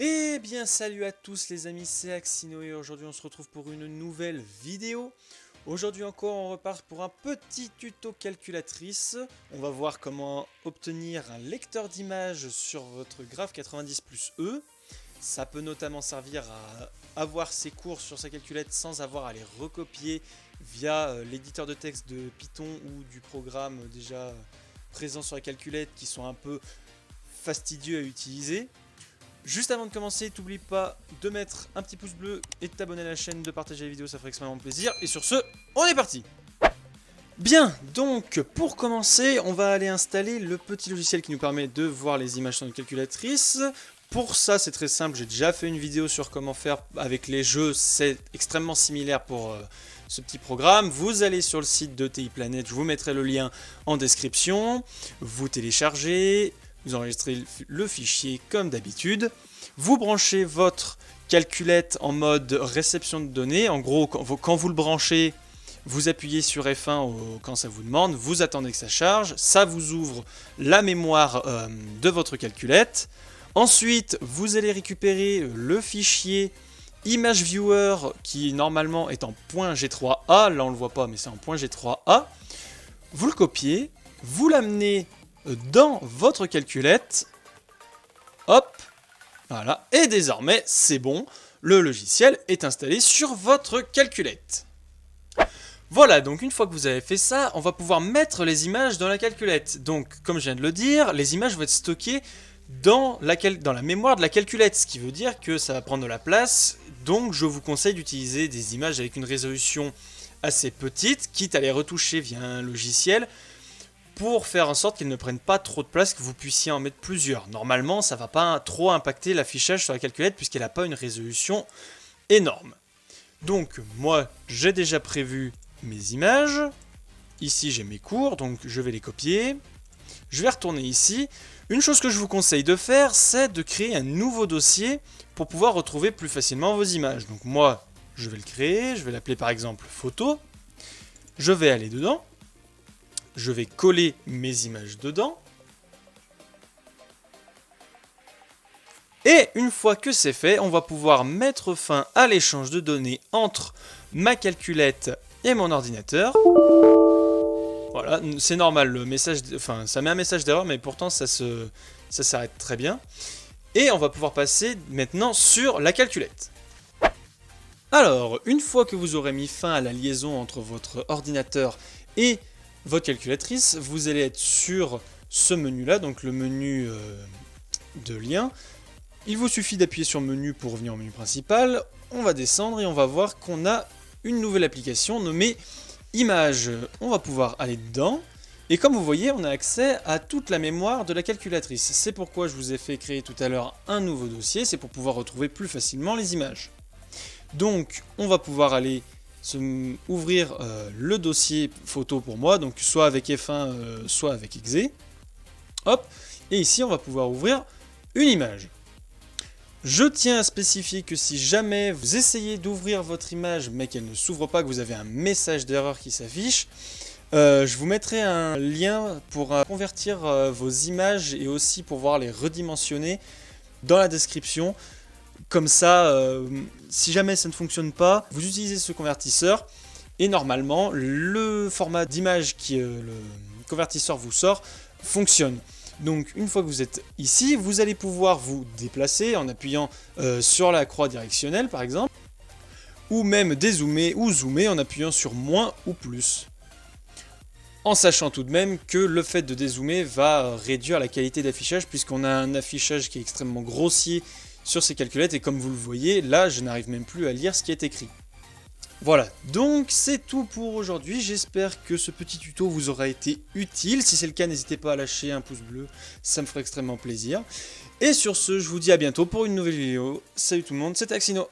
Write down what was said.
Eh bien salut à tous les amis, c'est Axino et aujourd'hui on se retrouve pour une nouvelle vidéo. Aujourd'hui encore on repart pour un petit tuto calculatrice. On va voir comment obtenir un lecteur d'images sur votre graphe 90 plus E. Ça peut notamment servir à avoir ses cours sur sa calculette sans avoir à les recopier via l'éditeur de texte de Python ou du programme déjà présent sur la calculette qui sont un peu fastidieux à utiliser. Juste avant de commencer, n'oublie pas de mettre un petit pouce bleu et de t'abonner à la chaîne, de partager la vidéo, ça ferait extrêmement plaisir. Et sur ce, on est parti! Bien, donc pour commencer, on va aller installer le petit logiciel qui nous permet de voir les images sur notre calculatrice. Pour ça, c'est très simple, j'ai déjà fait une vidéo sur comment faire avec les jeux, c'est extrêmement similaire pour ce petit programme. Vous allez sur le site de TI Planet, je vous mettrai le lien en description, vous téléchargez. Vous enregistrez le fichier comme d'habitude. Vous branchez votre calculette en mode réception de données. En gros, quand vous le branchez, vous appuyez sur F1 quand ça vous demande. Vous attendez que ça charge. Ça vous ouvre la mémoire de votre calculette. Ensuite, vous allez récupérer le fichier Image Viewer qui normalement est en .g3a. Là, on ne le voit pas, mais c'est en .g3a. Vous le copiez. Vous l'amenez dans votre calculette, hop, voilà, et désormais c'est bon, le logiciel est installé sur votre calculette. Voilà, donc une fois que vous avez fait ça, on va pouvoir mettre les images dans la calculette. Donc, comme je viens de le dire, les images vont être stockées dans la mémoire de la calculette, ce qui veut dire que ça va prendre de la place, donc je vous conseille d'utiliser des images avec une résolution assez petite, quitte à les retoucher via un logiciel, pour faire en sorte qu'ils ne prennent pas trop de place, que vous puissiez en mettre plusieurs. Normalement, ça ne va pas trop impacter l'affichage sur la calculette puisqu'elle n'a pas une résolution énorme. Donc, moi, j'ai déjà prévu mes images. Ici, j'ai mes cours, donc je vais les copier. Je vais retourner ici. Une chose que je vous conseille de faire, c'est de créer un nouveau dossier pour pouvoir retrouver plus facilement vos images. Donc moi, je vais le créer. Je vais l'appeler par exemple photo. Je vais aller dedans. Je vais coller mes images dedans. Et une fois que c'est fait, on va pouvoir mettre fin à l'échange de données entre ma calculette et mon ordinateur. Voilà, c'est normal, le message, enfin, ça met un message d'erreur, mais pourtant ça s'arrête très bien. Et on va pouvoir passer maintenant sur la calculette. Alors, une fois que vous aurez mis fin à la liaison entre votre ordinateur et votre calculatrice, vous allez être sur ce menu là, donc le menu de lien. Il vous suffit d'appuyer sur menu pour revenir au menu principal. On va descendre et on va voir qu'on a une nouvelle application nommée Images. On va pouvoir aller dedans et comme vous voyez, on a accès à toute la mémoire de la calculatrice. C'est pourquoi je vous ai fait créer tout à l'heure un nouveau dossier, c'est pour pouvoir retrouver plus facilement les images. Donc on va pouvoir aller ouvrir le dossier photo pour moi, donc soit avec F1, soit avec exe. Hop, et ici on va pouvoir ouvrir une image. Je tiens à spécifier que si jamais vous essayez d'ouvrir votre image mais qu'elle ne s'ouvre pas, que vous avez un message d'erreur qui s'affiche, je vous mettrai un lien pour convertir vos images et aussi pour pouvoir les redimensionner dans la description. Comme ça, si jamais ça ne fonctionne pas, vous utilisez ce convertisseur et normalement le format d'image que le convertisseur vous sort fonctionne. Donc une fois que vous êtes ici, vous allez pouvoir vous déplacer en appuyant sur la croix directionnelle par exemple, ou même dézoomer ou zoomer en appuyant sur moins ou plus. En sachant tout de même que le fait de dézoomer va réduire la qualité d'affichage puisqu'on a un affichage qui est extrêmement grossier sur ces calculettes et comme vous le voyez, là je n'arrive même plus à lire ce qui est écrit. Voilà, donc c'est tout pour aujourd'hui, j'espère que ce petit tuto vous aura été utile. Si c'est le cas, n'hésitez pas à lâcher un pouce bleu, ça me ferait extrêmement plaisir. Et sur ce, je vous dis à bientôt pour une nouvelle vidéo. Salut tout le monde, c'était Axino.